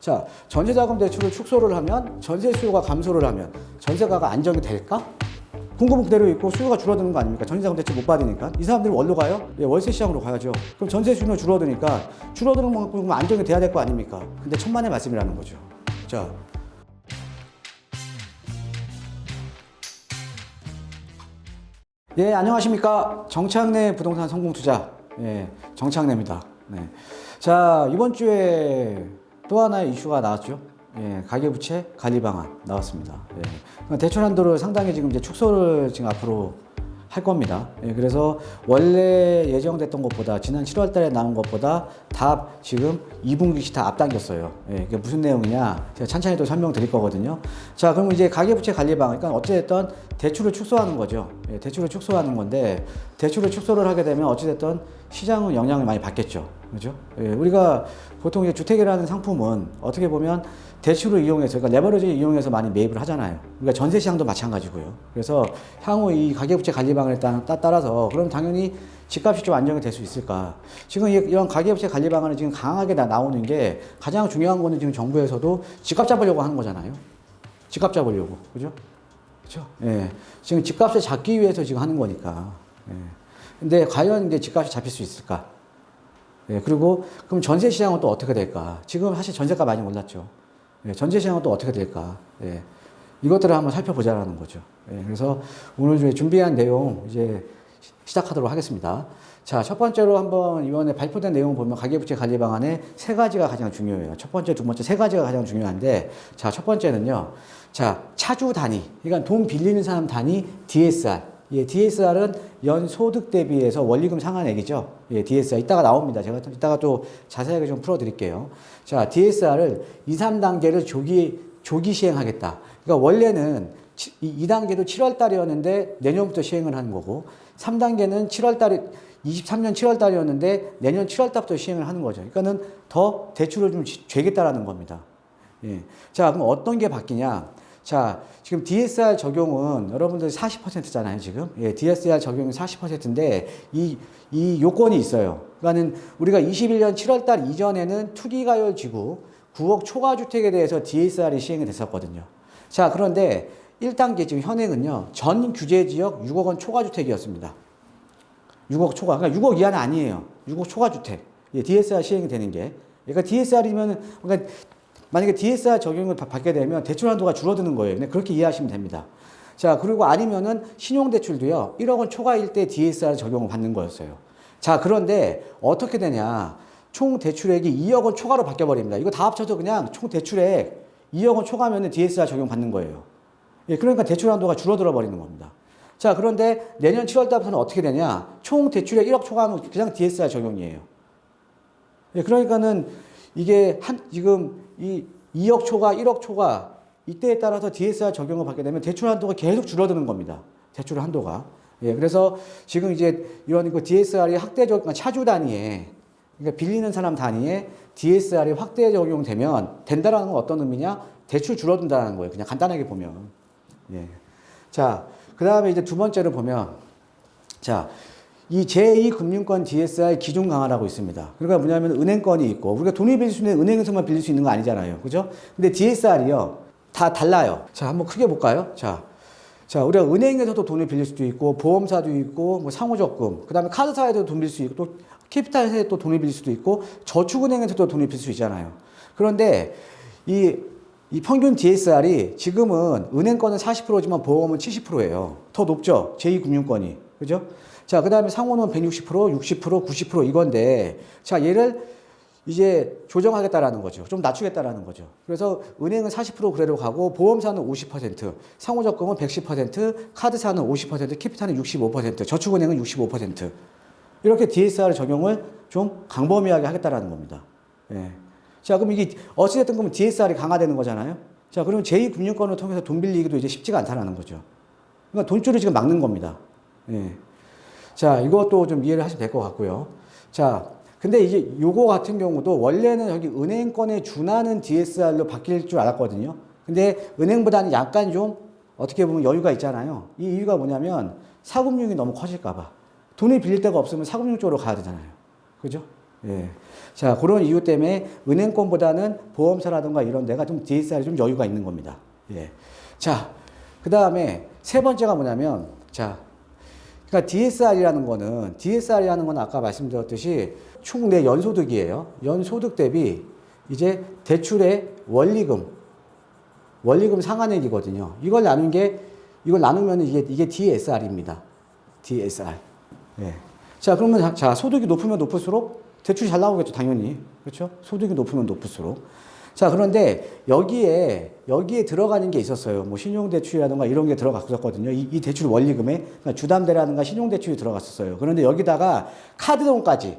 자, 전세자금 대출을 축소를 하면 전세 수요가 감소를 하면 전세가가 안정이 될까? 궁금은 그대로 있고 수요가 줄어드는 거 아닙니까? 전세자금 대출 못 받으니까. 이 사람들이 어디로 가요? 예, 월세 시장으로 가야죠. 그럼 전세 수요가 줄어드니까 줄어드는 만큼 안정이 돼야 될 거 아닙니까? 근데 천만의 말씀이라는 거죠. 자. 예, 안녕하십니까. 정창래 부동산 성공투자. 예, 정창래입니다. 네. 자, 이번 주에 또 하나의 이슈가 나왔죠. 예, 가계부채 관리 방안 나왔습니다. 예. 대출 한도를 상당히 지금 이제 축소를 지금 앞으로 할 겁니다. 예, 그래서 원래 예정됐던 것보다 지난 7월 달에 나온 것보다 다 지금 2분기씩 다 앞당겼어요. 예, 이게 무슨 내용이냐? 제가 찬찬히 또 설명드릴 거거든요. 자, 그럼 이제 가계부채 관리 방안. 그러니까 어찌됐든 대출을 축소하는 거죠. 예, 대출을 축소하는 건데 대출을 축소를 하게 되면 어찌됐든 시장은 영향을 많이 받겠죠. 그죠? 예, 우리가 보통 이제 주택이라는 상품은 어떻게 보면 대출을 이용해서, 그러니까 레버리지를 이용해서 많이 매입을 하잖아요. 그러니까 전세 시장도 마찬가지고요. 그래서 향후 이 가계부채 관리 방안에 따라서 그럼 당연히 집값이 좀 안정이 될 수 있을까? 지금 이런 가계부채 관리 방안이 지금 강하게 나오는 게 가장 중요한 거는 지금 정부에서도 집값 잡으려고 하는 거잖아요. 집값 잡으려고. 그죠? 그죠? 예. 지금 집값을 잡기 위해서 지금 하는 거니까. 예. 근데 과연 이제 집값이 잡힐 수 있을까? 예. 그리고 그럼 전세 시장은 또 어떻게 될까? 지금 사실 전세가 많이 올랐죠. 예. 전세 시장은 또 어떻게 될까? 예. 이것들을 한번 살펴보자라는 거죠. 예. 그래서 오늘 중에 준비한 내용 이제 시작하도록 하겠습니다. 자, 첫 번째로 한번 이번에 발표된 내용을 보면 가계부채 관리 방안에 세 가지가 가장 중요해요. 첫 번째, 두 번째 세 가지가 가장 중요한데, 자, 첫 번째는요. 자, 차주 단위, 그러니까 돈 빌리는 사람 단위 DSR. 예, DSR은 연 소득 대비해서 원리금 상환액이죠. 예, DSR 이따가 나옵니다. 제가 이따가 또 자세하게 좀 풀어드릴게요. 자, DSR을 2, 3단계를 조기 시행하겠다. 그러니까 원래는 2단계도 7월 달이었는데 내년부터 시행을 하는 거고, 3단계는 7월 달에 23년 7월 달이었는데 내년 7월 달부터 시행을 하는 거죠. 그러니까는 더 대출을 좀 죄겠다라는 겁니다. 예. 자, 그럼 어떤 게 바뀌냐? 자, 지금 DSR 적용은 여러분들 40%잖아요, 지금. 예, DSR 적용이 40%인데 이 요건이 있어요. 그러니까는 우리가 21년 7월 달 이전에는 투기가율 지구 9억 초과 주택에 대해서 DSR이 시행이 됐었거든요. 자, 그런데 1단계 지금 현행은요, 전 규제 지역 6억 원 초과 주택이었습니다. 6억 초과. 그러니까 6억 이하는 아니에요. 6억 초과 주택. 예, DSR 시행이 되는 게. 그러니까 DSR이면, 그러니까 만약에 DSR 적용을 받게 되면 대출 한도가 줄어드는 거예요. 그냥 그렇게 이해하시면 됩니다. 자, 그리고 아니면은 신용대출도요, 1억 원 초과일 때 DSR 적용을 받는 거였어요. 자, 그런데 어떻게 되냐. 총 대출액이 2억 원 초과로 바뀌어버립니다. 이거 다 합쳐서 그냥 총 대출액 2억 원 초과면은 DSR 적용 받는 거예요. 예, 그러니까 대출 한도가 줄어들어 버리는 겁니다. 자, 그런데 내년 7월 달부터는 어떻게 되냐? 총 대출액 1억 초과하면 그냥 DSR 적용이에요. 예, 그러니까는 이게 지금 이 2억 초과, 1억 초과 이때에 따라서 DSR 적용을 받게 되면 대출 한도가 계속 줄어드는 겁니다. 대출 한도가. 예, 그래서 지금 이제 이런 그 DSR이 확대적, 그러니까 차주 단위에, 그러니까 빌리는 사람 단위에 DSR이 확대 적용되면 된다라는 건 어떤 의미냐? 대출 줄어든다는 거예요. 그냥 간단하게 보면. 예. 자, 그 다음에 이제 두 번째로 보면, 자, 이 제2금융권 DSR 기준 강화라고 있습니다. 그러니까 뭐냐면 은행권이 있고, 우리가 돈을 빌릴 수 있는 은행에서만 빌릴 수 있는 거 아니잖아요. 그죠? 근데 DSR이요, 다 달라요. 자, 한번 크게 볼까요? 자, 우리가 은행에서도 돈을 빌릴 수도 있고, 보험사도 있고, 뭐 상호적금, 그 다음에 카드사에도 돈 빌릴 수 있고, 또 캐피탈에서 또 돈을 빌릴 수도 있고, 저축은행에서도 돈을 빌릴 수 있잖아요. 그런데 이 평균 DSR이 지금은 은행권은 40%지만 보험은 70%예요. 더 높죠? 제2금융권이. 그죠? 자, 그 다음에 상호는 160%, 60%, 90% 이건데, 자, 얘를 이제 조정하겠다라는 거죠. 좀 낮추겠다라는 거죠. 그래서 은행은 40% 그대로 가고, 보험사는 50%, 상호적금은 110%, 카드사는 50%, 캐피탈은 65%, 저축은행은 65%. 이렇게 DSR 적용을 좀 광범위하게 하겠다라는 겁니다. 예. 자, 그럼 이게 어찌됐든 그러면 DSR이 강화되는 거잖아요. 자, 그러면 제2금융권을 통해서 돈 빌리기도 이제 쉽지가 않다라는 거죠. 그러니까 돈줄을 지금 막는 겁니다. 예. 자, 이것도 좀 이해를 하시면 될 것 같고요. 자, 근데 이제 요거 같은 경우도 원래는 여기 은행권에 준하는 DSR로 바뀔 줄 알았거든요. 근데 은행보다는 약간 좀 어떻게 보면 여유가 있잖아요. 이 이유가 뭐냐면 사금융이 너무 커질까봐. 돈을 빌릴 데가 없으면 사금융 쪽으로 가야 되잖아요. 그죠? 예. 자, 그런 이유 때문에 은행권보다는 보험사라든가 이런 데가 좀 DSR이 좀 여유가 있는 겁니다. 예. 자, 그 다음에 세 번째가 뭐냐면, 자, 그러니까 DSR이라는 거는 아까 말씀드렸듯이 총 내 연소득이에요. 연소득 대비 이제 대출의 원리금 상환액이거든요. 이걸 나누면 이게 DSR입니다. DSR. 예. 자, 그러면 자, 소득이 높으면 높을수록 대출이 잘 나오겠죠, 당연히. 그렇죠? 소득이 높으면 높을수록. 자, 그런데 여기에 들어가는 게 있었어요. 뭐 신용대출이라든가 이런 게 들어갔었거든요. 이 대출 원리금에. 그러니까 주담대라든가 신용대출이 들어갔었어요. 그런데 여기다가 카드론까지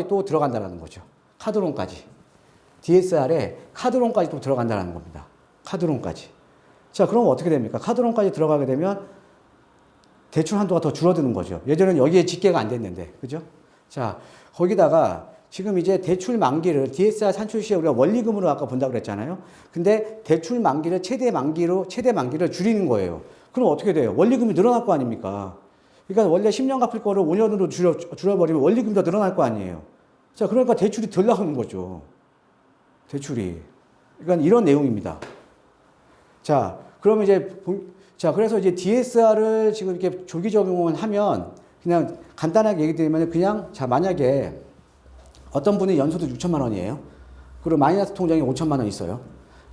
또 들어간다는 거죠. 카드론까지. DSR에 카드론까지 또 들어간다는 겁니다. 카드론까지. 자, 그럼 어떻게 됩니까? 카드론까지 들어가게 되면 대출 한도가 더 줄어드는 거죠. 예전에는 여기에 집계가 안 됐는데. 그죠? 자, 거기다가 지금 이제 대출 만기를 DSR 산출 시에 우리가 원리금으로 아까 본다고 그랬잖아요. 근데 대출 만기를 최대 만기를 줄이는 거예요. 그럼 어떻게 돼요? 원리금이 늘어날 거 아닙니까? 그러니까 원래 10년 갚을 거를 5년으로 줄여버리면 원리금이 더 늘어날 거 아니에요. 자, 그러니까 대출이 덜 나오는 거죠. 대출이. 그러니까 이런 내용입니다. 자, 그러면 그래서 이제 DSR을 지금 이렇게 조기 적용을 하면 그냥 간단하게 얘기 드리면 그냥 자, 만약에 어떤 분이 연소득 6천만 원이에요. 그리고 마이너스 통장이 5천만 원 있어요.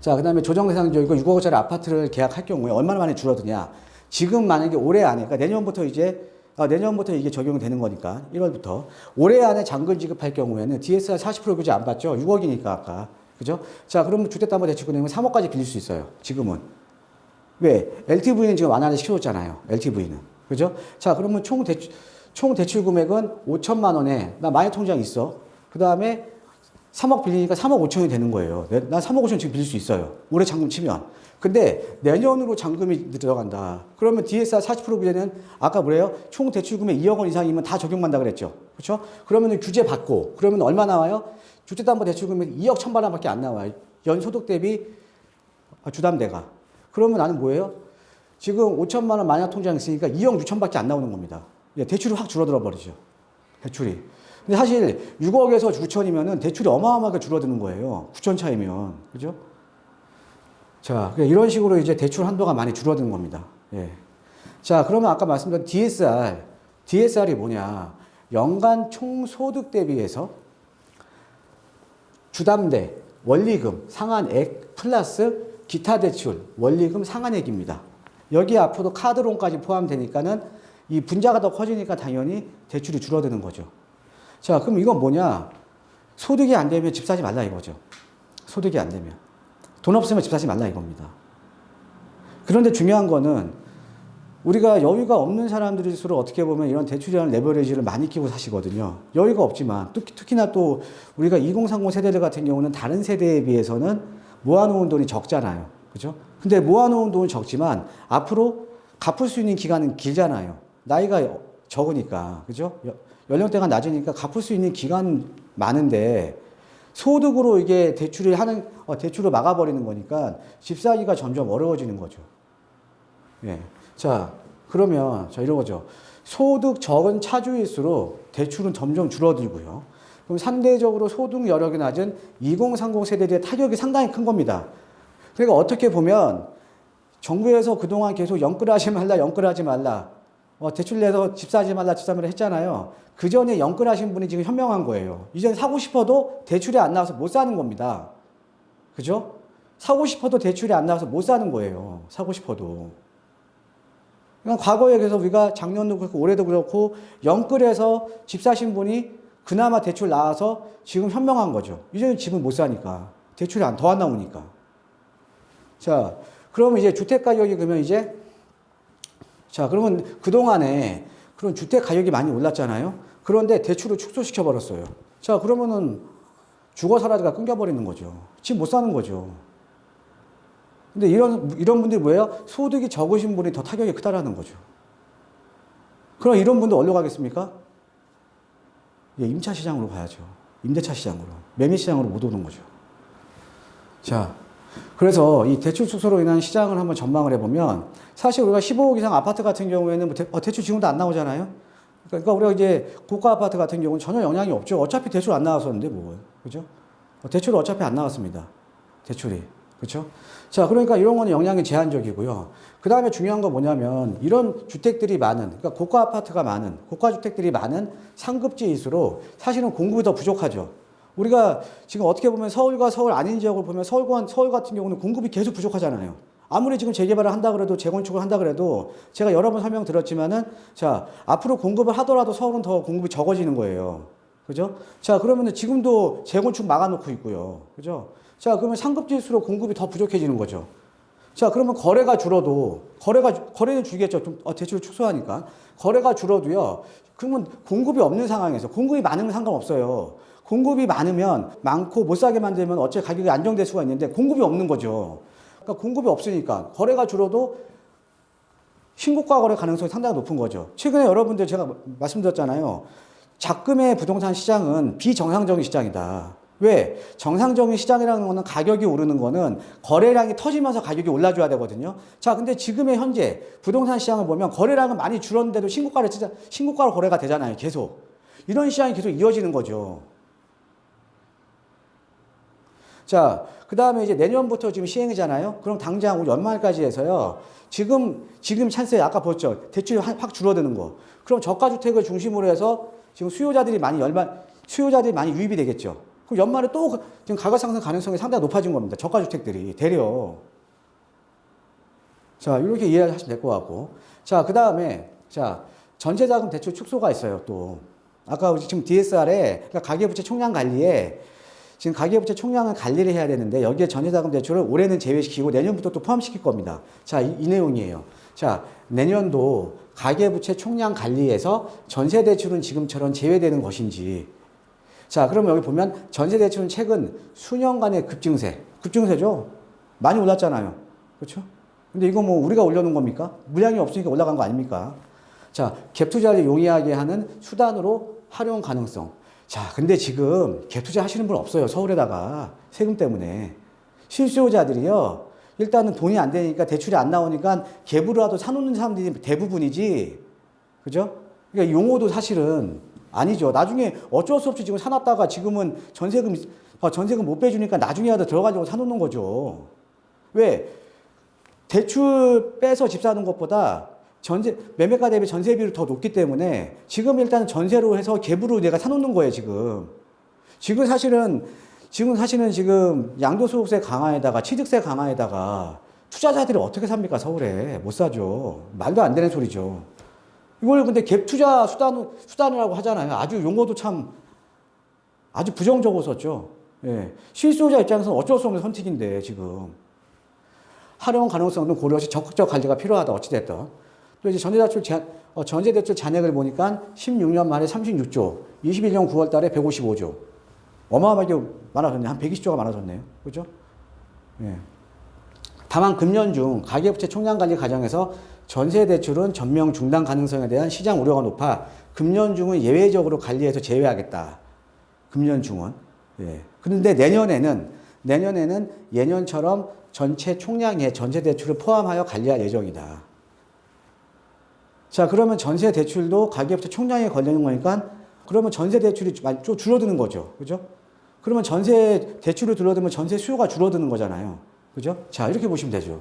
자, 그 다음에 조정대상지역이고 6억짜리 아파트를 계약할 경우에 얼마나 많이 줄어드냐. 지금 만약에 올해 안에, 그러니까 내년부터 이게 적용이 되는 거니까, 1월부터. 올해 안에 잔금 지급할 경우에는 DSR 40% 규제 안 받죠? 6억이니까 아까. 그죠? 자, 그러면 주택담보대출금액은 3억까지 빌릴 수 있어요. 지금은. 왜? LTV는 지금 완화를 시켜줬잖아요. LTV는. 그죠? 자, 그러면 총 대출 금액은 5천만 원에, 나 마이너 통장 있어. 그 다음에 3억 빌리니까 3억 5천이 되는 거예요. 난 3억 5천 지금 빌릴 수 있어요. 올해 잔금 치면. 근데 내년으로 잔금이 들어간다. 그러면 DSR 40% 규제는 아까 뭐래요? 총 대출 금액 2억 원 이상이면 다 적용받는다 그랬죠. 그렇죠? 그러면 규제 받고 그러면 얼마 나와요? 주택담보대출 금액 2억 1천만 원밖에 안 나와요. 연소득 대비 주담대가. 그러면 나는 뭐예요? 지금 5천만 원 마이너 통장 있으니까 2억 6천밖에 안 나오는 겁니다. 대출이 확 줄어들어 버리죠. 대출이. 근데 사실 6억에서 9천이면은 대출이 어마어마하게 줄어드는 거예요. 9천 차이면. 그죠? 자, 이런 식으로 이제 대출 한도가 많이 줄어드는 겁니다. 예. 자, 그러면 아까 말씀드린 DSR이 뭐냐? 연간 총소득 대비해서 주담대, 원리금, 상환액 플러스 기타 대출, 원리금 상환액입니다. 여기 앞으로 카드론까지 포함되니까는 이 분자가 더 커지니까 당연히 대출이 줄어드는 거죠. 자, 그럼 이건 뭐냐? 소득이 안 되면 집 사지 말라 이거죠. 소득이 안 되면. 돈 없으면 집 사지 말라 이겁니다. 그런데 중요한 거는 우리가 여유가 없는 사람들일수록 어떻게 보면 이런 대출이라는 레버리지를 많이 끼고 사시거든요. 여유가 없지만 특히나 또 우리가 2030 세대들 같은 경우는 다른 세대에 비해서는 모아놓은 돈이 적잖아요. 그죠? 근데 모아놓은 돈은 적지만 앞으로 갚을 수 있는 기간은 길잖아요. 나이가 적으니까. 그죠? 연령대가 낮으니까 갚을 수 있는 기간 많은데 소득으로 이게 대출을 막아버리는 거니까 집 사기가 점점 어려워지는 거죠. 예. 자, 그러면, 이런 거죠. 소득 적은 차주일수록 대출은 점점 줄어들고요. 그럼 상대적으로 소득 여력이 낮은 2030 세대들의 타격이 상당히 큰 겁니다. 그러니까 어떻게 보면 정부에서 그동안 계속 영끌하지 말라. 대출 내서 집 사지 말라 했잖아요. 그 전에 영끌하신 분이 지금 현명한 거예요. 이제 사고 싶어도 대출이 안 나와서 못 사는 겁니다. 그죠? 사고 싶어도 대출이 안 나와서 못 사는 거예요. 사고 싶어도. 그러니까 과거에 그래서 우리가 작년도 그렇고 올해도 그렇고 영끌해서 집 사신 분이 그나마 대출 나와서 지금 현명한 거죠. 이제는 집은 못 사니까. 대출이 더 안 나오니까. 자, 그러면 이제 주택 가격이 그러면 그동안에 그런 주택 가격이 많이 올랐잖아요. 그런데 대출을 축소시켜 버렸어요. 자, 그러면은 죽어 살아가 끊겨버리는 거죠. 집 못 사는 거죠. 근데 이런 분들이 뭐예요? 소득이 적으신 분이 더 타격이 크다라는 거죠. 그럼 이런 분들 어디로 가겠습니까? 임차 시장으로 가야죠. 임대차 시장으로. 매매 시장으로 못 오는 거죠. 자, 그래서 이 대출 축소로 인한 시장을 한번 전망을 해보면 사실 우리가 15억 이상 아파트 같은 경우에는 대출 지금도 안 나오잖아요. 그러니까 우리가 이제 고가 아파트 같은 경우는 전혀 영향이 없죠. 어차피 대출 안 나왔었는데 뭐. 그죠? 대출이 어차피 안 나왔습니다. 대출이. 그렇죠? 자, 그러니까 이런 거는 영향이 제한적이고요. 그 다음에 중요한 건 뭐냐면 이런 주택들이 많은, 그러니까 고가 아파트가 많은, 고가 주택들이 많은 상급지일수록 사실은 공급이 더 부족하죠. 우리가 지금 어떻게 보면 서울과 서울 아닌 지역을 보면 서울 같은 경우는 공급이 계속 부족하잖아요. 아무리 지금 재개발을 한다 그래도 재건축을 한다 그래도 제가 여러 번 설명드렸지만은 자, 앞으로 공급을 하더라도 서울은 더 공급이 적어지는 거예요. 그죠? 자, 그러면은 지금도 재건축 막아놓고 있고요. 그죠? 자, 그러면 상급지일수록 공급이 더 부족해지는 거죠. 자, 그러면 거래가 줄어도, 거래는 줄겠죠. 좀, 대출을 축소하니까. 거래가 줄어도요. 그러면 공급이 없는 상황에서, 공급이 많으면 상관없어요. 공급이 많으면, 많고 못 사게 만들면 어째 가격이 안정될 수가 있는데 공급이 없는 거죠. 그러니까 공급이 없으니까 거래가 줄어도 신고가 거래 가능성이 상당히 높은 거죠. 최근에 여러분들 제가 말씀드렸잖아요. 작금의 부동산 시장은 비정상적인 시장이다. 왜? 정상적인 시장이라는 거는 가격이 오르는 거는 거래량이 터지면서 가격이 올라줘야 되거든요. 자, 근데 지금의 현재 부동산 시장을 보면 거래량은 많이 줄었는데도 신고가로 거래가 되잖아요. 계속. 이런 시장이 계속 이어지는 거죠. 자, 그 다음에 이제 내년부터 지금 시행이잖아요. 그럼 당장 우리 연말까지 해서요. 지금 찬스에 아까 보셨죠? 대출이 확 줄어드는 거. 그럼 저가주택을 중심으로 해서 지금 수요자들이 많이 유입이 되겠죠. 그럼 연말에 또 지금 가격 상승 가능성이 상당히 높아진 겁니다. 저가주택들이 대려. 자, 이렇게 이해하시면 될 것 같고. 자, 그 다음에 자, 전세자금 대출 축소가 있어요. 또 아까 지금 DSR에 그러니까 가계부채 총량 관리에 지금 가계부채 총량을 관리를 해야 되는데 여기에 전세자금 대출을 올해는 제외시키고 내년부터 또 포함시킬 겁니다. 자, 이 내용이에요. 자, 내년도 가계부채 총량 관리에서 전세대출은 지금처럼 제외되는 것인지. 자, 그러면 여기 보면 전세대출은 최근 수년간의 급증세죠. 많이 올랐잖아요. 그렇죠? 근데 이거 뭐 우리가 올려놓은 겁니까? 물량이 없으니까 올라간 거 아닙니까? 자, 갭투자를 용이하게 하는 수단으로 활용 가능성. 자, 근데 지금 갭투자 하시는 분 없어요. 서울에다가 세금 때문에. 실수요자들이요. 일단은 돈이 안 되니까 대출이 안 나오니까 갭으로라도 사놓는 사람들이 대부분이지. 그죠? 그러니까 용어도 사실은 아니죠. 나중에 어쩔 수 없이 지금 사놨다가 지금은 전세금 못 빼주니까 나중에라도 들어가려고 사놓는 거죠. 왜? 대출 빼서 집 사는 것보다 매매가 대비 전세비율이 더 높기 때문에 지금 일단 전세로 해서 갭으로 내가 사놓는 거예요, 지금. 지금 사실은 지금 양도소득세 강화에다가 취득세 강화에다가 투자자들이 어떻게 삽니까, 서울에? 못 사죠. 말도 안 되는 소리죠. 이걸 근데 갭 투자 수단이라고 하잖아요. 아주 용어도 참 아주 부정적으로 썼죠. 예. 실수요자 입장에서는 어쩔 수 없는 선택인데 지금 활용 가능성은 고려시 적극적 관리가 필요하다. 어찌됐든. 또 이제 전세대출 잔액을 보니까 16년 만에 36조, 21년 9월 달에 155조. 어마어마하게 많아졌네. 한 120조가 많아졌네요. 그죠? 예. 다만 금년 중 가계부채 총량 관리 과정에서 전세 대출은 전면 중단 가능성에 대한 시장 우려가 높아 금년 중은 예외적으로 관리해서 제외하겠다. 금년 중은. 예. 그런데 내년에는 예년처럼 전체 총량에 전세 대출을 포함하여 관리할 예정이다. 자, 그러면 전세 대출도 가계부채 총량에 걸리는 거니까 그러면 전세 대출이 좀 줄어드는 거죠. 그죠? 그러면 전세 대출이 줄어들면 전세 수요가 줄어드는 거잖아요. 그죠? 자, 이렇게 보시면 되죠.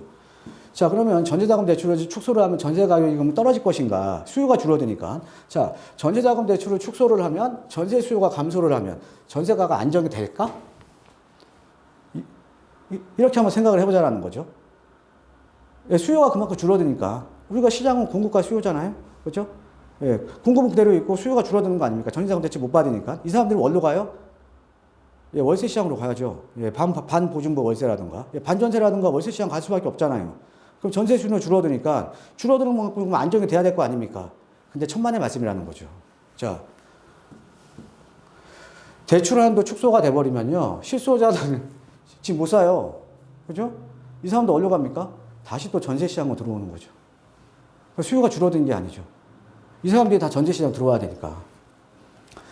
자, 그러면 전세자금 대출을 축소를 하면 전세 가격이 떨어질 것인가? 수요가 줄어드니까. 자, 전세자금 대출을 축소를 하면 전세 수요가 감소를 하면 전세가가 안정이 될까? 이렇게 한번 생각을 해보자라는 거죠. 예, 수요가 그만큼 줄어드니까. 우리가 시장은 공급과 수요잖아요. 그렇죠? 예, 공급은 그대로 있고 수요가 줄어드는 거 아닙니까? 전세자금 대출 못 받으니까. 이 사람들이 어디로 가요? 예, 월세 시장으로 가야죠. 예, 반보증부 월세라든가. 예, 반전세라든가 월세 시장 갈 수밖에 없잖아요. 그럼 전세 수요는 줄어드니까 줄어드는 만큼 안정이 돼야 될 거 아닙니까? 근데 천만의 말씀이라는 거죠. 자, 대출 한도 축소가 돼버리면요. 실수요자들은 지금 못 사요. 그죠? 이 사람도 어디로 갑니까? 다시 또 전세 시장으로 들어오는 거죠. 수요가 줄어든 게 아니죠. 이 사람들이 다 전세 시장 들어와야 되니까.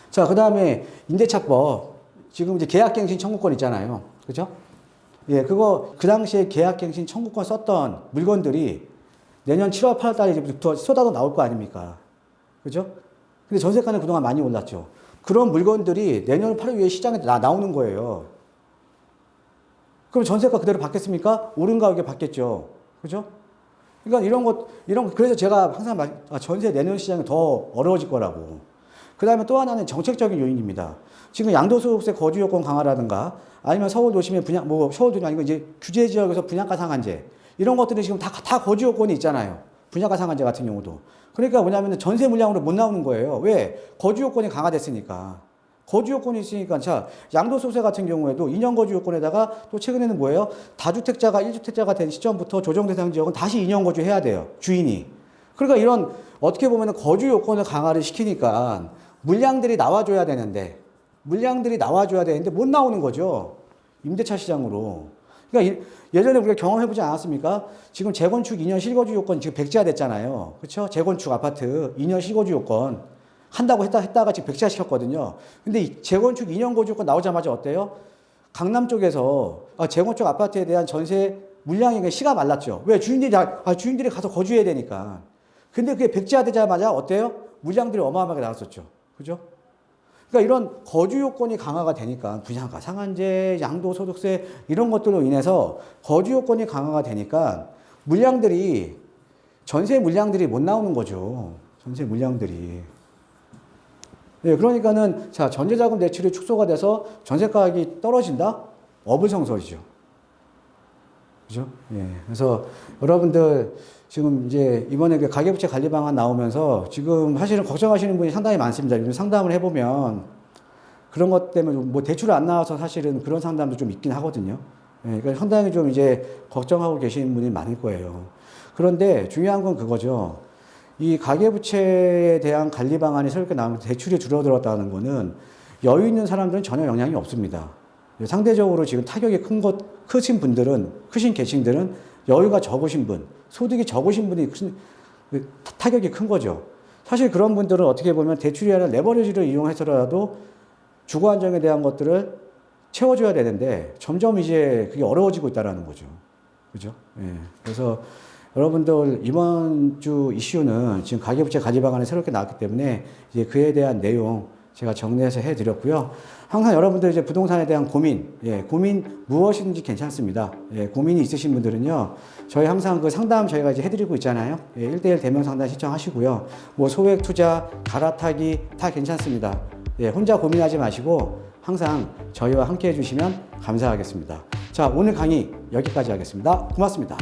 자, 그 다음에 임대차법. 지금 이제 계약갱신 청구권 있잖아요. 그죠? 예, 그 당시에 계약갱신 청구권 썼던 물건들이 내년 7월, 8월 달에 이제부터 쏟아져 나올 거 아닙니까? 그죠? 근데 전세가는 그동안 많이 올랐죠. 그런 물건들이 내년 8월 2일 시장에 나오는 거예요. 그럼 전세가 그대로 받겠습니까? 오른 가격에 받겠죠. 그죠? 그러니까 그래서 제가 항상 전세 내년 시장이 더 어려워질 거라고. 그 다음에 또 하나는 정책적인 요인입니다. 지금 양도소득세 거주 요건 강화라든가 아니면 서울 도심의 서울도 아니고 이제 규제 지역에서 분양가 상한제 이런 것들이 지금 다 거주 요건이 있잖아요. 분양가 상한제 같은 경우도. 그러니까 뭐냐면 전세 물량으로 못 나오는 거예요. 왜? 거주 요건이 강화됐으니까. 거주 요건이 있으니까. 자, 양도소득세 같은 경우에도 2년 거주 요건에다가 또 최근에는 뭐예요? 다주택자가 1주택자가 된 시점부터 조정 대상 지역은 다시 2년 거주해야 돼요. 주인이. 그러니까 이런 어떻게 보면 거주 요건을 강화를 시키니까 물량들이 나와줘야 되는데 못 나오는 거죠. 임대차 시장으로. 그러니까 예전에 우리가 경험해보지 않았습니까? 지금 재건축 2년 실거주 요건 지금 백지화 됐잖아요. 그렇죠? 재건축 아파트 2년 실거주 요건 한다고 했다가 지금 백지화 시켰거든요. 근데 이 재건축 2년 거주 요건 나오자마자 어때요? 강남 쪽에서 재건축 아파트에 대한 전세 물량이 시가 말랐죠. 왜? 주인들이 가서 거주해야 되니까. 근데 그게 백지화 되자마자 어때요? 물량들이 어마어마하게 나왔었죠. 그죠? 그러니까 이런 거주 요건이 강화가 되니까 분양가 상한제, 양도소득세 이런 것들로 인해서 거주 요건이 강화가 되니까 전세 물량들이 못 나오는 거죠. 전세 물량들이. 네, 그러니까는 자, 전세자금 대출이 축소가 돼서 전세 가격이 떨어진다? 어불성설이죠. 그죠? 예. 그래서 여러분들 지금 이제 이번에 가계부채 관리 방안 나오면서 지금 사실은 걱정하시는 분이 상당히 많습니다. 요즘 상담을 해보면 그런 것 때문에 뭐 대출이 안 나와서 사실은 그런 상담도 좀 있긴 하거든요. 예. 그러니까 상당히 좀 이제 걱정하고 계시는 분이 많을 거예요. 그런데 중요한 건 그거죠. 이 가계부채에 대한 관리 방안이 새롭게 나오면서 대출이 줄어들었다는 거는 여유 있는 사람들은 전혀 영향이 없습니다. 상대적으로 지금 타격이 크신 계층들은 여유가 적으신 분, 소득이 적으신 분이 타격이 큰 거죠. 사실 그런 분들은 어떻게 보면 대출이 아니라 레버리지를 이용해서라도 주거 안정에 대한 것들을 채워줘야 되는데 점점 이제 그게 어려워지고 있다는 거죠. 그죠? 예. 그래서 여러분들 이번 주 이슈는 지금 가계부채 관리 방안이 새롭게 나왔기 때문에 이제 그에 대한 내용 제가 정리해서 해드렸고요. 항상 여러분들 이제 부동산에 대한 고민 무엇이든지 괜찮습니다. 고민이 있으신 분들은요, 저희 항상 그 상담 저희가 이제 해드리고 있잖아요. 1대1 대면 상담 신청하시고요. 뭐 소액 투자, 갈아타기 다 괜찮습니다. 혼자 고민하지 마시고 항상 저희와 함께 해주시면 감사하겠습니다. 자, 오늘 강의 여기까지 하겠습니다. 고맙습니다.